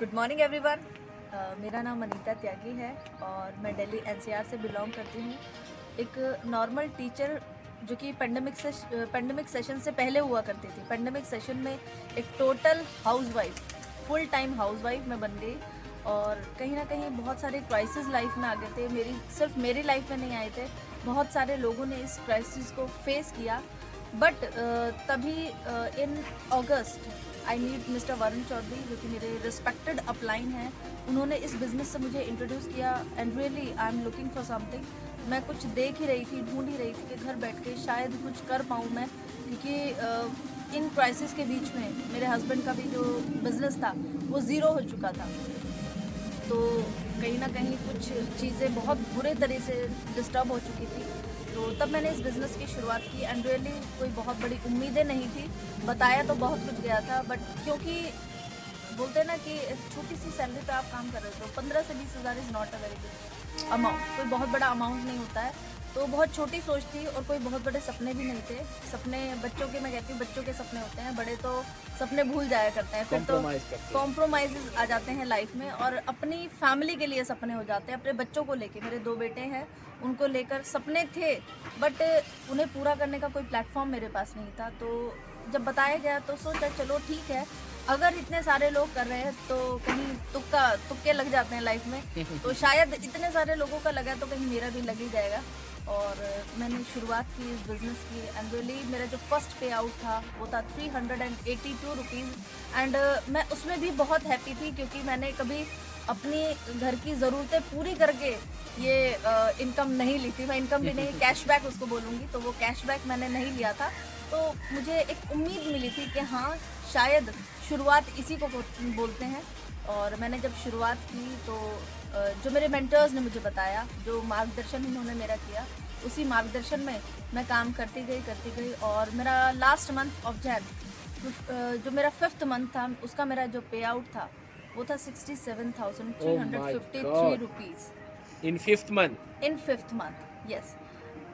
Good morning everyone. मेरा नाम अनीता त्यागी है और मैं दिल्ली एनसीआर से बिलोंग करती हूँ। एक नॉर्मल टीचर जो कि पेंडेमिक सेशन से पहले हुआ करती थी, पेंडेमिक सेशन में एक total housewife, full time housewife मैं बन गई। और कहीं ना कहीं बहुत सारे क्राइसिस लाइफ में आ गए थे। सिर्फ मेरी लाइफ में नहीं आए थे, बहुत सारे लोगों ने इस क्राइसिस को फेस किया। बट तभी in August I meet mister Varun Chaudhary, जो कि मेरे रिस्पेक्टेड अपलाइन हैं। उन्होंने इस बिज़नेस से मुझे इंट्रोड्यूस किया and really I am looking for something. मैं कुछ देख ही रही थी, ढूंढ ही रही थी कि घर बैठ के शायद कुछ कर पाऊँ मैं, क्योंकि इन क्राइसिस के बीच में मेरे हस्बैंड का भी जो बिज़नेस था वो ज़ीरो हो चुका था। तो कहीं ना कहीं कुछ चीज़ें बहुत बुरे तरह से डिस्टर्ब हो चुकी थी। तो तब मैंने इस बिज़नेस की शुरुआत की एंड रियली कोई बहुत बड़ी उम्मीदें नहीं थी। बताया तो बहुत कुछ गया था, बट क्योंकि बोलते हैं ना कि छोटी सी सैलरी पे आप काम कर रहे हो, तो 15 से 20 हज़ार is not a very big amount, कोई बहुत बड़ा अमाउंट नहीं होता है। तो बहुत छोटी सोच थी और कोई बहुत बड़े सपने भी नहीं थे। सपने बच्चों के, मैं कहती हूँ बच्चों के सपने होते हैं, बड़े तो सपने भूल जाया करते हैं, फिर तो कॉम्प्रोमाइज़ आ जाते हैं लाइफ में। और अपनी फैमिली के लिए सपने हो जाते हैं, अपने बच्चों को लेके। मेरे 2 बेटे हैं, उनको लेकर सपने थे, बट उन्हें पूरा करने का कोई प्लेटफॉर्म मेरे पास नहीं था। तो जब बताया गया तो सोचा चलो ठीक है, अगर इतने सारे लोग कर रहे हैं तो कहीं तुक्के लग जाते हैं लाइफ में। तो शायद इतने सारे लोगों का लगा तो कहीं मेरा भी लग ही जाएगा। और मैंने शुरुआत की इस बिज़नेस की एंड रियली मेरा जो फर्स्ट पे आउट था वो था 382 रुपीज़। एंड मैं उसमें भी बहुत हैप्पी थी, क्योंकि मैंने कभी अपनी घर की ज़रूरतें पूरी करके ये इनकम नहीं ली थी। मैं इनकम भी नहीं, कैशबैक उसको बोलूँगी, तो वो कैशबैक मैंने नहीं लिया था। तो मुझे एक उम्मीद मिली थी कि हाँ, शायद शुरुआत इसी को बोलते हैं। और मैंने जब शुरुआत की तो जो मेरे मेंटर्स ने मुझे बताया, जो मार्गदर्शन उन्होंने मेरा किया, उसी मार्गदर्शन में मैं काम करती गई। और मेरा लास्ट मंथ ऑफ जो मेरा 5th मंथ था, उसका मेरा जो पे आउट था वो था 67,353 rupees in fifth month. In 5th month, yes.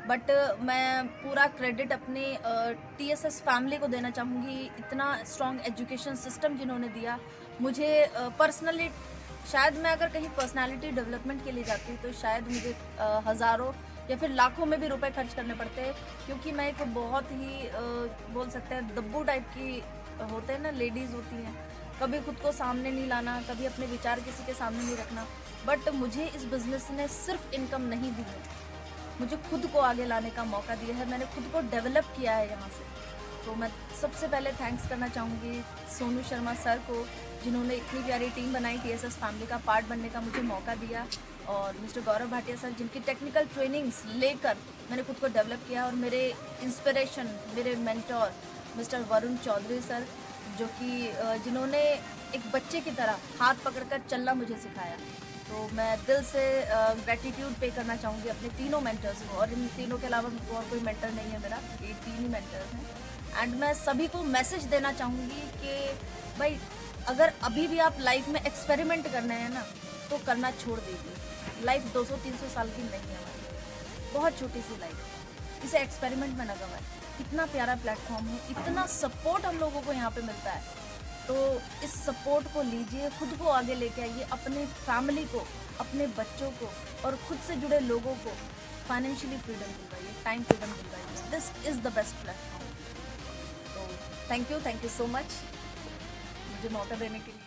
But मैं पूरा क्रेडिट अपने TSS फैमिली को देना चाहूँगी। इतना स्ट्रॉन्ग एजुकेशन सिस्टम जिन्होंने दिया मुझे पर्सनली। शायद मैं अगर कहीं पर्सनालिटी डेवलपमेंट के लिए जाती तो शायद मुझे हज़ारों या फिर लाखों में भी रुपए खर्च करने पड़ते, क्योंकि मैं एक बहुत ही बोल सकते हैं दब्बू टाइप की होते हैं ना, लेडीज़ होती हैं। कभी खुद को सामने नहीं लाना, कभी अपने विचार किसी के सामने नहीं रखना। बट मुझे इस बिज़नेस ने सिर्फ इनकम नहीं दी है, मुझे खुद को आगे लाने का मौका दिया है। मैंने खुद को डेवलप किया है यहाँ से। तो मैं सबसे पहले थैंक्स करना चाहूँगी सोनू शर्मा सर को, जिन्होंने इतनी प्यारी टीम बनाई, TSS फैमिली का पार्ट बनने का मुझे मौका दिया। और मिस्टर गौरव भाटिया सर, जिनकी टेक्निकल ट्रेनिंग्स लेकर मैंने खुद को डेवलप किया। और मेरे इंस्पिरेशन, मेरे mentor mister Varun Chaudhary sir, जो कि जिन्होंने एक बच्चे की तरह हाथ पकड़कर चलना मुझे सिखाया। तो मैं दिल से ग्रेटिट्यूड पे करना चाहूँगी अपने तीनों मेंटर्स को। और इन तीनों के अलावा और कोई मेंटर नहीं है मेरा, ये 3 ही मेंटर्स हैं। एंड मैं सभी को मैसेज देना चाहूँगी कि भाई, अगर अभी भी आप लाइफ में एक्सपेरिमेंट करने हैं ना, तो करना छोड़ दीजिए। लाइफ 200-300 साल की नहीं है हमारी, बहुत छोटी सी लाइफ, इसे एक्सपेरिमेंट में ना गवाएं। इतना प्यारा प्लेटफॉर्म है, इतना सपोर्ट हम लोगों को यहाँ पे मिलता है। तो इस सपोर्ट को लीजिए, खुद को आगे लेके आइए, अपने फैमिली को, अपने बच्चों को और खुद से जुड़े लोगों को फाइनेंशियली फ्रीडम दिलवाइए, टाइम फ्रीडम दिलवाइए। This is the best platform. तो थैंक यू सो मच मुझे मौका देने के लिए।